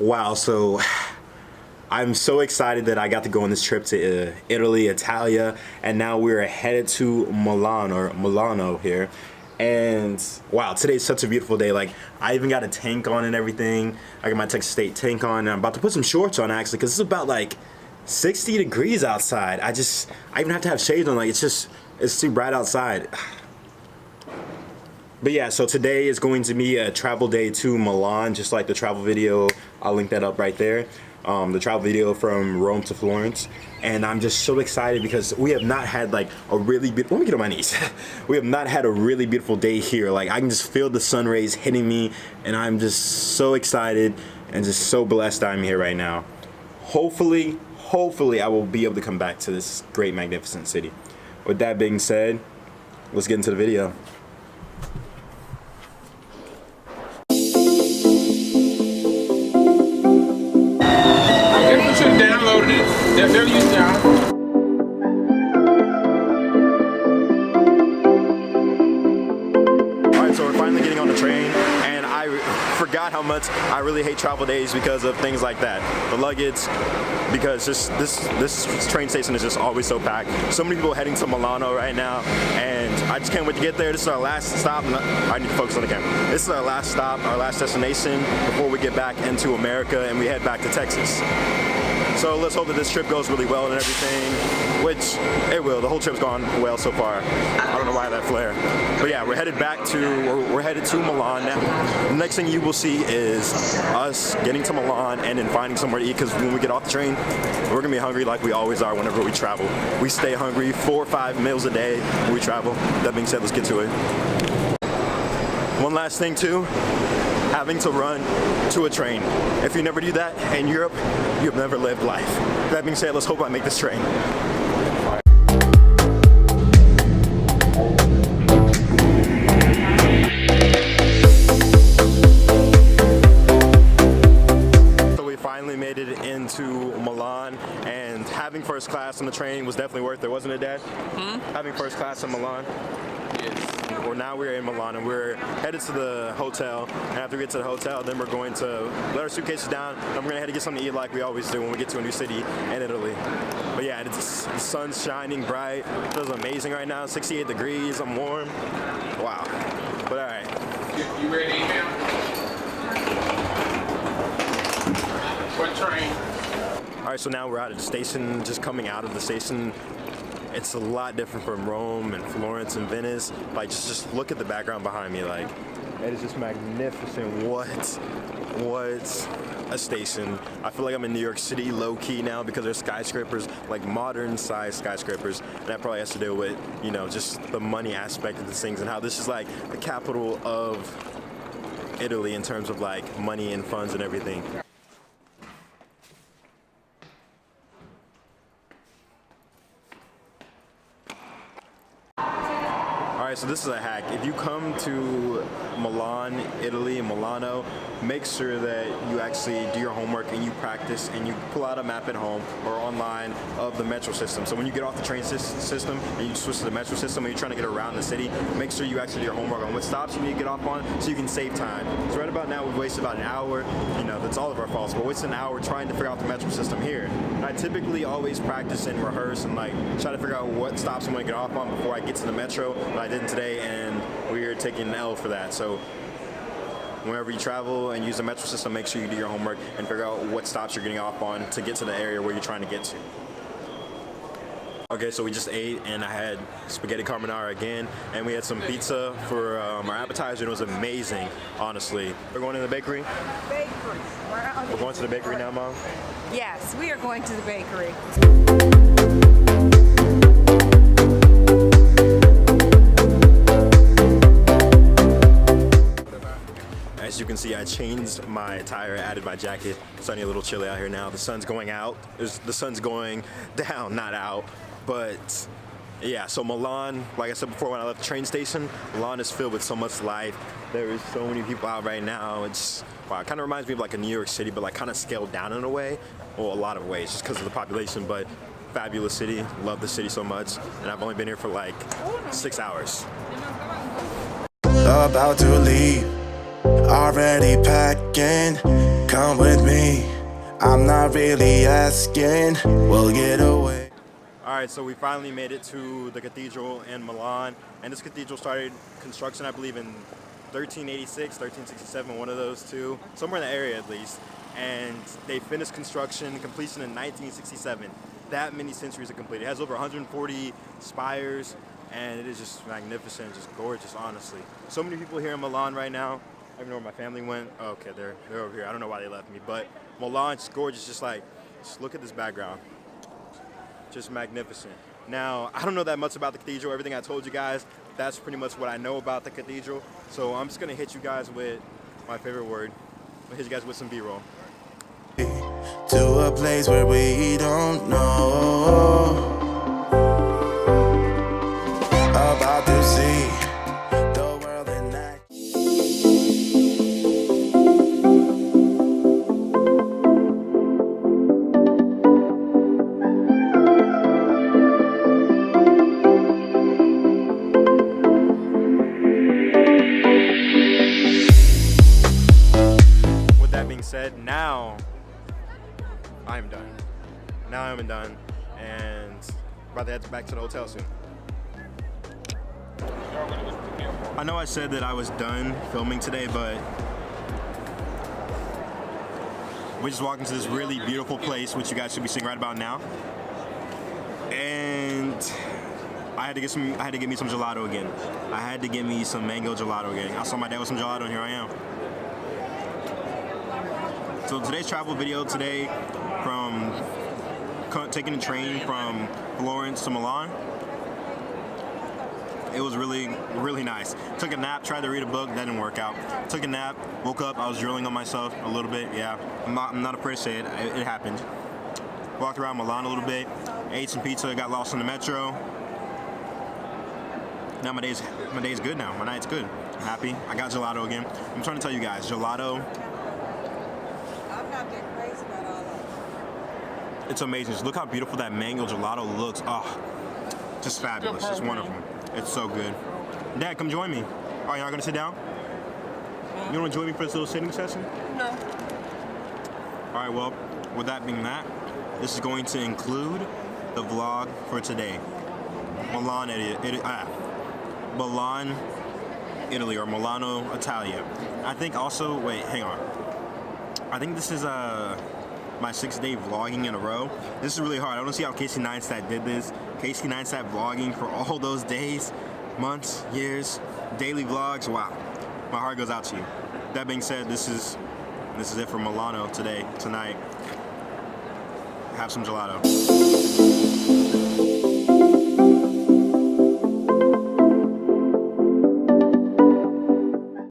Wow, so I'm so excited that I got to go on this trip to Italy, Italia, and now we're headed to Milan, or Milano here. And wow, today's such a beautiful day. Like, I even got a tank on and everything. I got my Texas State tank on, and I'm about to put some shorts on actually, because it's about like 60 degrees outside. I even have to have shades on. Like, it's too bright outside. But yeah, so today is going to be a travel day to Milan, just like the travel video. I'll link that up right there. The travel video from Rome to Florence. And I'm just so excited because we have not had like a really beautiful, let me get on my knees. We have not had a really beautiful day here. Like, I can just feel the sun rays hitting me, and I'm just so excited and just so blessed I'm here right now. Hopefully I will be able to come back to this great, magnificent city. With that being said, let's get into the video. Downloaded it. They're using it. Alright, so we're finally getting on the train, and I forgot how much I really hate travel days because of things like that. The luggage, because just this train station is just always so packed. So many people heading to Milano right now, and I just can't wait to get there. This is our last stop. I need to focus on the camera. This is our last stop, our last destination before we get back into America and we head back to Texas. So let's hope that this trip goes really well and everything, which it will. The whole trip's gone well so far. I don't know why that flare. But yeah, we're headed to Milan now. The next thing you will see is us getting to Milan and then finding somewhere to eat, because when we get off the train, we're gonna be hungry like we always are whenever we travel. We stay hungry 4 or 5 meals a day when we travel. That being said, let's get to it. One last thing too, having to run to a train. If you never do that in Europe, you've never lived life. That being said, let's hope I make this train. So we finally made it into Milan, and having first class on the train was definitely worth it, wasn't it, Dad? Having first class in Milan? Yes. Well, now we're in Milan and we're headed to the hotel, and after we get to the hotel, then we're going to let our suitcases down, and we're gonna head to get something to eat like we always do when we get to a new city in Italy. But yeah, the sun's shining bright. It feels amazing right now. 68 degrees. I'm warm. Wow. But all right. You ready now? What train? All right, so now we're out at the station. Just coming out of the station. It's a lot different from Rome and Florence and Venice. Like, just look at the background behind me. Like, it is just magnificent. What a station. I feel like I'm in New York City low-key now because there's skyscrapers, like modern-sized skyscrapers. And that probably has to do with, you know, just the money aspect of these things and how this is like the capital of Italy in terms of like money and funds and everything. Alright, so this is a hack. If you come to Milan, Italy, Milano, make sure that you actually do your homework and you practice and you pull out a map at home or online of the metro system. So when you get off the train system and you switch to the metro system and you're trying to get around the city, make sure you actually do your homework on what stops you need to get off on so you can save time. So right about now we've wasted about an hour. You know, that's all of our faults, but wasted an hour trying to figure out the metro system here. And I typically always practice and rehearse and like try to figure out what stops I'm going to get off on before I get to the metro. But I didn't today, and we're taking an L for that. So whenever you travel and use the metro system, make sure you do your homework and figure out what stops you're getting off on to get to the area where you're trying to get to. Okay, so we just ate, and I had spaghetti carbonara again, and we had some pizza for our appetizer, and it was amazing, honestly. We're going to the bakery? Bakery. We're going to the bakery now, Mom? Yes, we are going to the bakery. As you can see, I changed my attire, added my jacket. It's starting a little chilly out here now. The sun's going out. The sun's going down, not out. But yeah, so Milan, like I said before when I left the train station, Milan is filled with so much life. There is so many people out right now. It's, wow, it kind of reminds me of like a New York City, but like kind of scaled down in a way. Well, a lot of ways, just because of the population, but fabulous city. Love the city so much. And I've only been here for like 6 hours. About to leave, already packing. come with me. I'm not really asking, we'll get away. Alright, so we finally made it to the cathedral in Milan, and this cathedral started construction, I believe, in 1386, 1367, one of those two, somewhere in the area at least, and they finished completion in 1967. That many centuries are complete. It has over 140 spires, and it is just magnificent, just gorgeous, honestly. So many people here in Milan right now. I don't even know where my family went. Oh, okay, they're over here. I don't know why they left me, but Milan's gorgeous. Just look at this background. Just magnificent. Now, I don't know that much about the cathedral. Everything I told you guys, that's pretty much what I know about the cathedral. So I'm just gonna hit you guys with my favorite word. I'll hit you guys with some B-roll. To a place where we don't know. About to see the world in action. With that being said, now I'm done. Now I'm done, and about to head back to the hotel soon. I know I said that I was done filming today, but we just walked into this really beautiful place, which you guys should be seeing right about now. And I had to get me some gelato again. I had to get me some mango gelato again. I saw my dad with some gelato, and here I am. So today's travel video today, from taking the train from Florence to Milan. It was really, really nice. Took a nap, tried to read a book, that didn't work out. Took a nap, woke up, I was drilling on myself a little bit, yeah. I'm not afraid to say it, it happened. Walked around Milan a little bit, ate some pizza, got lost in the metro. Now my day's good now, my night's good. I'm happy, I got gelato again. I'm trying to tell you guys, gelato, I'm not that crazy about all that. it's amazing. Just look how beautiful that mango gelato looks. Oh, just fabulous, just wonderful. It's so good. Dad, come join me. All right, y'all gonna sit down? You wanna join me for this little sitting session? No. All right, well, with that being that, this is going to include the vlog for today. Milan, Italy, or Milano, Italia. I think also, wait, hang on. I think this is my 6-day vlogging in a row. This is really hard. I don't see how Casey Neistat did this. Casey Neistat vlogging for all those days, months, years, daily vlogs. Wow, my heart goes out to you. That being said, this is it for Milano tonight. Have some gelato.